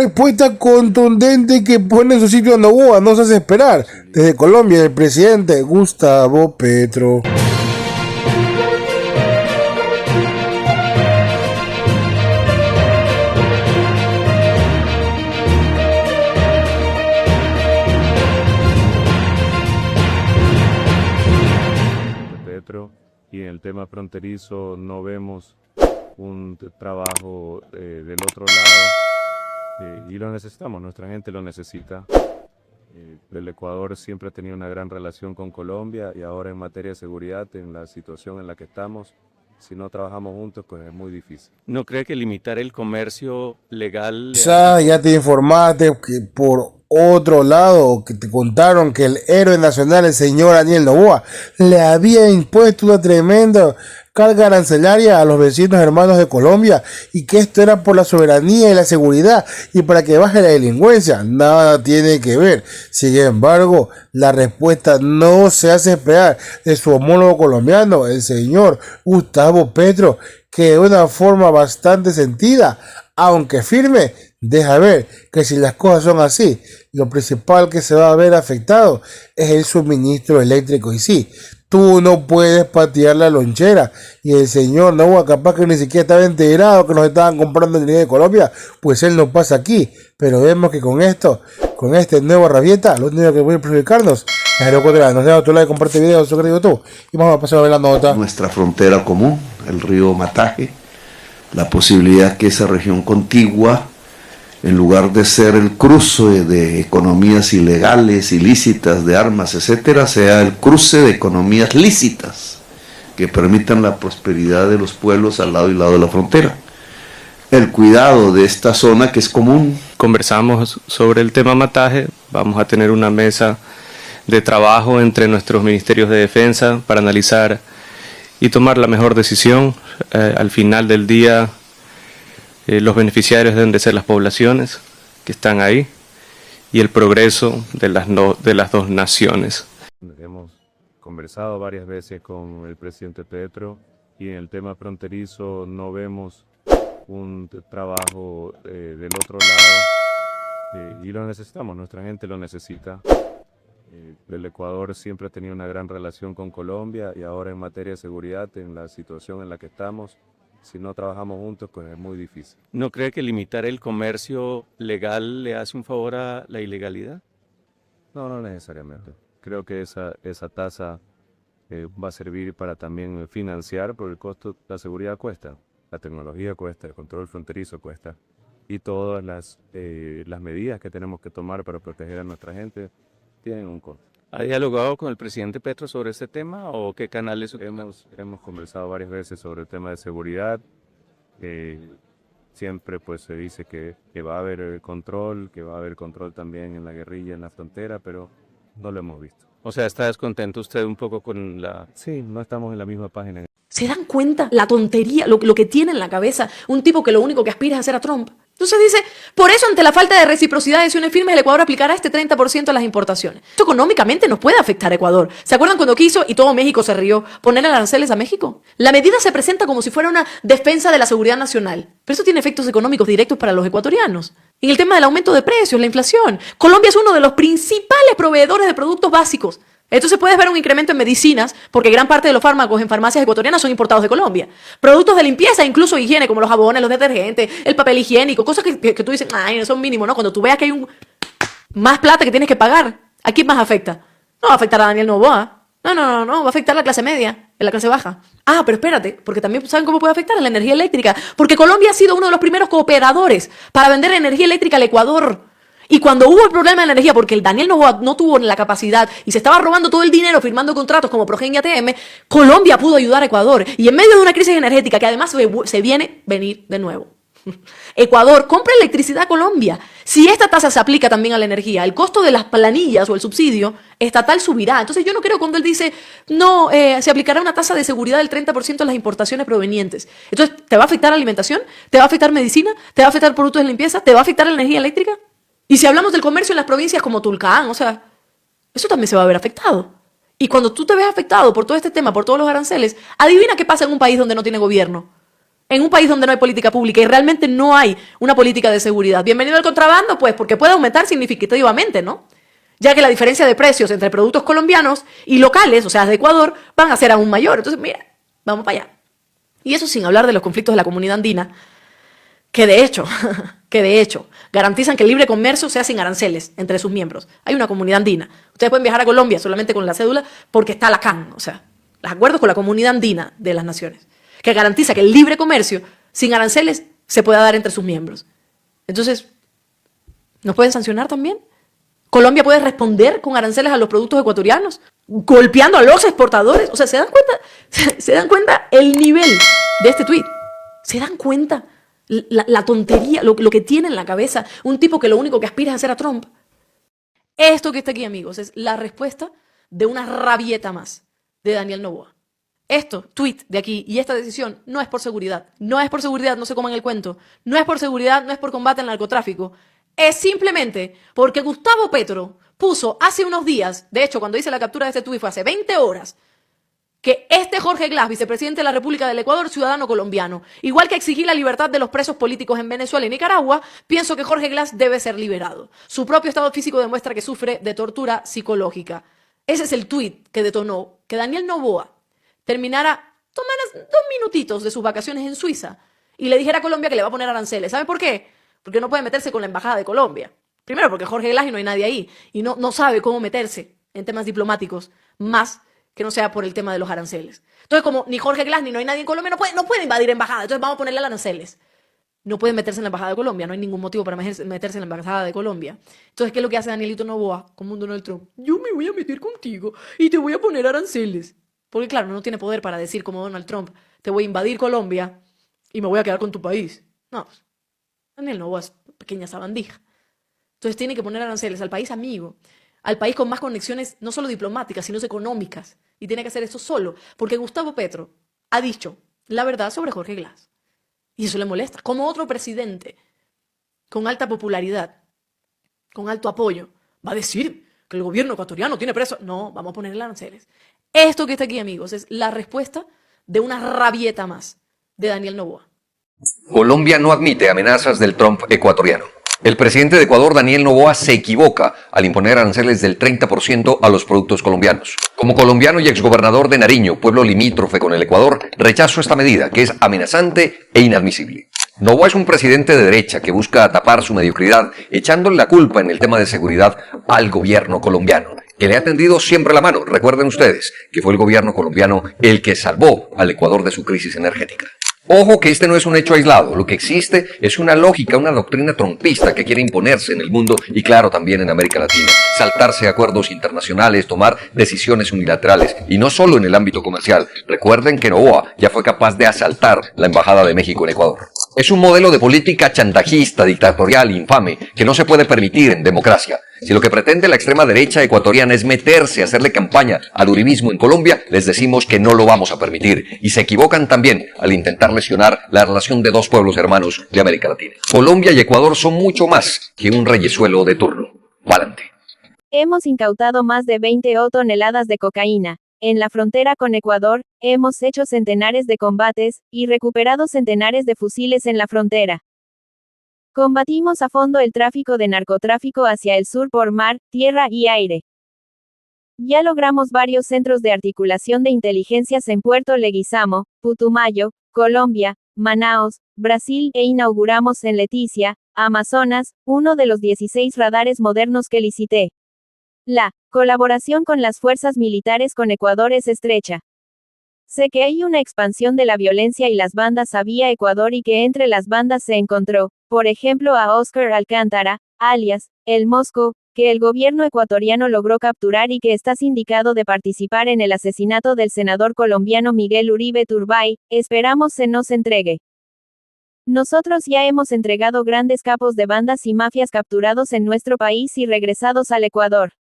respuesta contundente que pone en su sitio a Noboa no se hace esperar. Desde Colombia, el presidente Gustavo Petro. Y en el tema fronterizo no vemos un trabajo del otro lado y lo necesitamos, nuestra gente lo necesita. El Ecuador siempre ha tenido una gran relación con Colombia y ahora en materia de seguridad, en la situación en la que estamos, si no trabajamos juntos, pues es muy difícil. ¿No cree que limitar el comercio legal? Ya te informaste que por otro lado, que te contaron que el héroe nacional, el señor Daniel Noboa, le había impuesto una tremenda carga arancelaria a los vecinos hermanos de Colombia y que esto era por la soberanía y la seguridad y para que baje la delincuencia. Nada tiene que ver. Sin embargo, la respuesta no se hace esperar de su homólogo colombiano, el señor Gustavo Petro, que de una forma bastante sentida, aunque firme, deja ver que si las cosas son así, lo principal que se va a ver afectado es el suministro eléctrico. Y sí, tú no puedes patear la lonchera. Y el señor Noboa, capaz que ni siquiera estaba enterado que nos estaban comprando energía de Colombia, pues él no pasa aquí. Pero vemos que con esto, con este nuevo rabieta, lo único que puede perjudicarnos es el ecuatoriano. Nos deja tu like, comparte video, suscríbete tú y vamos a pasar a ver la nota. Nuestra frontera común, el río Mataje, la posibilidad que esa región contigua, en lugar de ser el cruce de economías ilegales, ilícitas, de armas, etcétera, sea el cruce de economías lícitas que permitan la prosperidad de los pueblos al lado y lado de la frontera. El cuidado de esta zona que es común. Conversamos sobre el tema Mataje, vamos a tener una mesa de trabajo entre nuestros ministerios de defensa para analizar y tomar la mejor decisión. Al final del día, los beneficiarios deben de ser las poblaciones que están ahí y el progreso de las dos naciones. Hemos conversado varias veces con el presidente Petro y en el tema fronterizo no vemos un trabajo del otro lado y lo necesitamos, nuestra gente lo necesita. El Ecuador siempre ha tenido una gran relación con Colombia y ahora en materia de seguridad, en la situación en la que estamos, si no trabajamos juntos, pues es muy difícil. ¿No cree que limitar el comercio legal le hace un favor a la ilegalidad? No, no necesariamente. Creo que esa tasa va a servir para también financiar, porque el costo, la seguridad cuesta, la tecnología cuesta, el control fronterizo cuesta y todas las medidas que tenemos que tomar para proteger a nuestra gente tienen un costo. ¿Ha dialogado con el presidente Petro sobre este tema o qué canales? Hemos conversado varias veces sobre el tema de seguridad. Siempre pues se dice que va a haber control, que va a haber control también en la guerrilla, en la frontera, pero no lo hemos visto. O sea, ¿está descontento usted un poco con la...? Sí, no estamos en la misma página. ¿Se dan cuenta la tontería, lo que tiene en la cabeza un tipo que lo único que aspira es hacer a Trump? Entonces dice, por eso ante la falta de reciprocidad de acciones firmes, el Ecuador aplicará este 30% a las importaciones. Esto económicamente nos puede afectar a Ecuador. ¿Se acuerdan cuando quiso, y todo México se rió, poner aranceles a México? La medida se presenta como si fuera una defensa de la seguridad nacional, pero eso tiene efectos económicos directos para los ecuatorianos. En el tema del aumento de precios, la inflación, Colombia es uno de los principales proveedores de productos básicos. Entonces puedes ver un incremento en medicinas, porque gran parte de los fármacos en farmacias ecuatorianas son importados de Colombia. Productos de limpieza, incluso higiene, como los jabones, los detergentes, el papel higiénico, cosas que tú dices, ay, no son mínimos, ¿no? Cuando tú veas que hay más plata que tienes que pagar, ¿a quién más afecta? No va a afectar a Daniel Noboa. No, va a afectar a la clase media, a la clase baja. Ah, pero espérate, porque también saben cómo puede afectar a la energía eléctrica, porque Colombia ha sido uno de los primeros cooperadores para vender energía eléctrica al Ecuador. Y cuando hubo el problema de la energía, porque el Daniel Noboa no tuvo la capacidad y se estaba robando todo el dinero firmando contratos como Progen y ATM, Colombia pudo ayudar a Ecuador. Y en medio de una crisis energética que además se viene venir de nuevo, Ecuador compra electricidad a Colombia. Si esta tasa se aplica también a la energía, el costo de las planillas o el subsidio estatal subirá. Entonces yo no creo cuando él dice, no, se aplicará una tasa de seguridad del 30% en las importaciones provenientes. Entonces, ¿te va a afectar la alimentación? ¿Te va a afectar medicina? ¿Te va a afectar productos de limpieza? ¿Te va a afectar la energía eléctrica? Y si hablamos del comercio en las provincias como Tulcán, o sea, eso también se va a ver afectado. Y cuando tú te ves afectado por todo este tema, por todos los aranceles, adivina qué pasa en un país donde no tiene gobierno. en un país donde no hay política pública y realmente no hay una política de seguridad. Bienvenido al contrabando, pues, porque puede aumentar significativamente, ¿no? Ya que la diferencia de precios entre productos colombianos y locales, o sea, de Ecuador, van a ser aún mayor. Entonces, mira, vamos para allá. Y eso sin hablar de los conflictos de la comunidad andina, que de hecho, garantizan que el libre comercio sea sin aranceles entre sus miembros. Hay una comunidad andina. Ustedes pueden viajar a Colombia solamente con la cédula porque está la CAN, o sea, los acuerdos con la comunidad andina de las naciones, que garantiza que el libre comercio sin aranceles se pueda dar entre sus miembros. Entonces, ¿nos pueden sancionar también? ¿Colombia puede responder con aranceles a los productos ecuatorianos? Golpeando a los exportadores. O sea, ¿se dan cuenta? ¿Se dan cuenta el nivel de este tuit? ¿Se dan cuenta la tontería, lo que tiene en la cabeza un tipo que lo único que aspira es hacer a Trump? Esto que está aquí, amigos, es la respuesta de una rabieta más de Daniel Noboa. Esto, tweet de aquí y esta decisión no es por seguridad. No es por seguridad, no se coman el cuento. No es por seguridad, no es por combate al narcotráfico. Es simplemente porque Gustavo Petro puso hace unos días, de hecho, cuando hice la captura de este tuit fue hace 20 horas, que este Jorge Glass, vicepresidente de la República del Ecuador, ciudadano colombiano, igual que exigir la libertad de los presos políticos en Venezuela y Nicaragua, pienso que Jorge Glass debe ser liberado. Su propio estado físico demuestra que sufre de tortura psicológica. Ese es el tuit que detonó que Daniel Noboa tomara 2 minutitos de sus vacaciones en Suiza y le dijera a Colombia que le va a poner aranceles. ¿Sabe por qué? Porque no puede meterse con la embajada de Colombia. Primero, porque Jorge Glass y no hay nadie ahí. Y no sabe cómo meterse en temas diplomáticos, más que no sea por el tema de los aranceles. Entonces, como ni Jorge Glass ni no hay nadie en Colombia, no puede invadir embajada. Entonces vamos a ponerle aranceles. No puede meterse en la embajada de Colombia. No hay ningún motivo para meterse en la embajada de Colombia. Entonces, ¿qué es lo que hace Danielito Noboa como un Donald Trump? Yo me voy a meter contigo y te voy a poner aranceles. Porque claro, no tiene poder para decir como Donald Trump, te voy a invadir Colombia y me voy a quedar con tu país. No, Daniel Noboa es pequeña sabandija. Entonces tiene que poner aranceles al país amigo, al país con más conexiones, no solo diplomáticas, sino económicas. Y tiene que hacer esto solo, porque Gustavo Petro ha dicho la verdad sobre Jorge Glass. Y eso le molesta. Como otro presidente con alta popularidad, con alto apoyo, va a decir que el gobierno ecuatoriano tiene preso. No, vamos a ponerle aranceles. Esto que está aquí, amigos, es la respuesta de una rabieta más de Daniel Noboa. Colombia no admite amenazas del Trump ecuatoriano. El presidente de Ecuador, Daniel Noboa, se equivoca al imponer aranceles del 30% a los productos colombianos. Como colombiano y exgobernador de Nariño, pueblo limítrofe con el Ecuador, rechazo esta medida, que es amenazante e inadmisible. Noboa es un presidente de derecha que busca tapar su mediocridad, echándole la culpa en el tema de seguridad al gobierno colombiano, que le ha tendido siempre la mano. Recuerden ustedes que fue el gobierno colombiano el que salvó al Ecuador de su crisis energética. Ojo que este no es un hecho aislado, lo que existe es una lógica, una doctrina trumpista que quiere imponerse en el mundo y claro también en América Latina, saltarse acuerdos internacionales, tomar decisiones unilaterales y no solo en el ámbito comercial. Recuerden que Noboa ya fue capaz de asaltar la Embajada de México en Ecuador. Es un modelo de política chantajista, dictatorial, infame, que no se puede permitir en democracia. Si lo que pretende la extrema derecha ecuatoriana es meterse a hacerle campaña al uribismo en Colombia, les decimos que no lo vamos a permitir. Y se equivocan también al intentar lesionar la relación de dos pueblos hermanos de América Latina. Colombia y Ecuador son mucho más que un reyesuelo de turno. Pa'lante. Hemos incautado más de 20 toneladas de cocaína. En la frontera con Ecuador, hemos hecho centenares de combates, y recuperado centenares de fusiles en la frontera. Combatimos a fondo el tráfico de narcotráfico hacia el sur por mar, tierra y aire. Ya logramos varios centros de articulación de inteligencias en Puerto Leguizamo, Putumayo, Colombia, Manaos, Brasil e inauguramos en Leticia, Amazonas, uno de los 16 radares modernos que licité. La colaboración con las fuerzas militares con Ecuador es estrecha. Sé que hay una expansión de la violencia y las bandas vía Ecuador y que entre las bandas se encontró, por ejemplo, a Oscar Alcántara, alias El Mosco, que el gobierno ecuatoriano logró capturar y que está sindicado de participar en el asesinato del senador colombiano Miguel Uribe Turbay. Esperamos se nos entregue. Nosotros ya hemos entregado grandes capos de bandas y mafias capturados en nuestro país y regresados al Ecuador.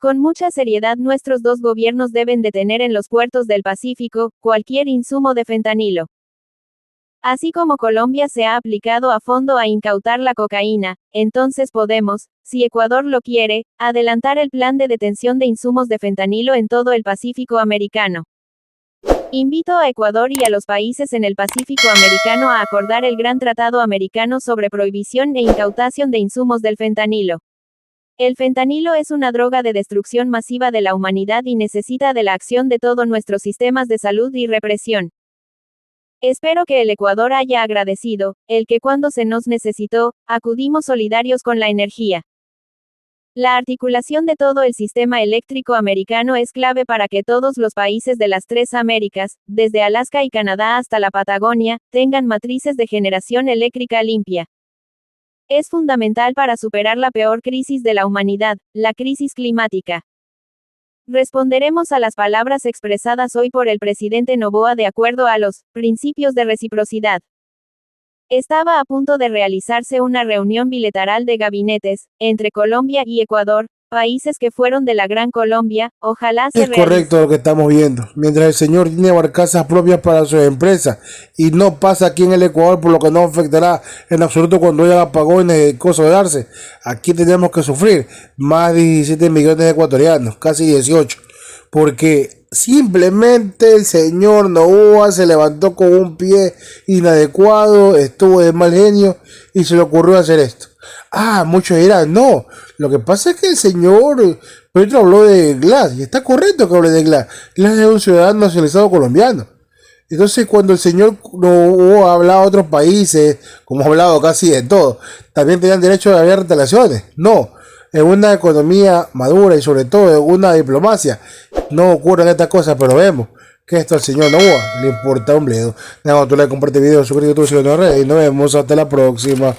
Con mucha seriedad nuestros dos gobiernos deben detener en los puertos del Pacífico cualquier insumo de fentanilo. Así como Colombia se ha aplicado a fondo a incautar la cocaína, entonces podemos, si Ecuador lo quiere, adelantar el plan de detención de insumos de fentanilo en todo el Pacífico americano. Invito a Ecuador y a los países en el Pacífico americano a acordar el Gran Tratado Americano sobre prohibición e incautación de insumos del fentanilo. El fentanilo es una droga de destrucción masiva de la humanidad y necesita de la acción de todos nuestros sistemas de salud y represión. Espero que el Ecuador haya agradecido, el que cuando se nos necesitó, acudimos solidarios con la energía. La articulación de todo el sistema eléctrico americano es clave para que todos los países de las tres Américas, desde Alaska y Canadá hasta la Patagonia, tengan matrices de generación eléctrica limpia. Es fundamental para superar la peor crisis de la humanidad, la crisis climática. Responderemos a las palabras expresadas hoy por el presidente Noboa de acuerdo a los principios de reciprocidad. Estaba a punto de realizarse una reunión bilateral de gabinetes, entre Colombia y Ecuador, países que fueron de la Gran Colombia, ojalá se Es correcto lo que estamos viendo. Mientras el señor tiene barcazas propias para sus empresas y no pasa aquí en el Ecuador, por lo que no afectará en absoluto cuando haya apagones y cosas de darse, aquí tenemos que sufrir más de 17 millones de ecuatorianos, casi 18, porque simplemente el señor Noboa se levantó con un pie inadecuado, estuvo de mal genio y se le ocurrió hacer esto. Muchos dirán, no, lo que pasa es que el señor Petro habló de Glass, y está correcto que hable de Glass. Glass es un ciudadano nacionalizado colombiano. Entonces, cuando el señor Noboa ha hablado de otros países, como ha hablado casi de todo, también tenían derecho a haber relaciones. No, en una economía madura y sobre todo en una diplomacia, no ocurren estas cosas, pero vemos que esto al señor Noboa le importa un bledo. Nada, tú le comparte el video, suscríbete a tu sitio de redes y nos vemos hasta la próxima.